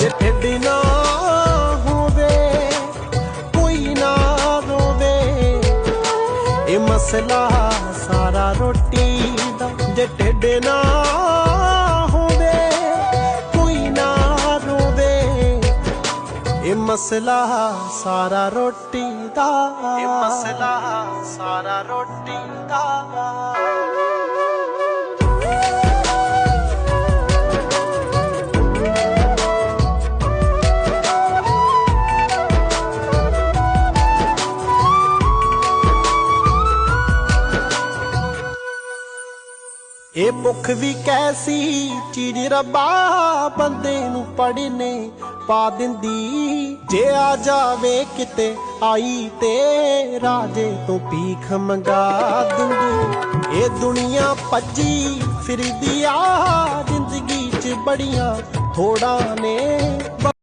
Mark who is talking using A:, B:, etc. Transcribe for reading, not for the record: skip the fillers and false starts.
A: ਜੇ ਢਿੱਡ ਨਾ ਹੋਵੇ ਕੋਈ ਨਾ ਰੋਵੇ। ਇਹ ਮਸਲਾ ਸਾਰਾ ਰੋਟੀ ਦਾ। ਜੇ ਢਿੱਡ ਨਾ ਹੋਵੇ ਕੋਈ ਨਾ ਰੋਵੇ। ਇਹ ਮਸਲਾ ਸਾਰਾ ਰੋਟੀ ਦਾ। ਇਹ ਮਸਲਾ ਸਾਰਾ ਰੋਟੀ ਦਾ। ਇਹ ਭੁੱਖ ਵੀ ਕੈਸੀ ਚੀਜ਼ ਰੱਬਾ ਬੰਦੇ ਨੂੰ ਪੜਨੇ ਪਾ ਦਿੰਦੀ। ਜੇ ਆ ਜਾਵੇ ਕਿਤੇ ਆਈ ਤੇ ਰਾਜੇ ਤੋਂ ਭੀਖ ਮੰਗਾ ਦਿੰਦੀ। ਇਹ ਦੁਨੀਆ ਭੱਜੀ ਫਿਰਦੀ ਆ ਜ਼ਿੰਦਗੀ 'ਚ ਬੜੀਆਂ ਥੋੜਾਂ ਨੇ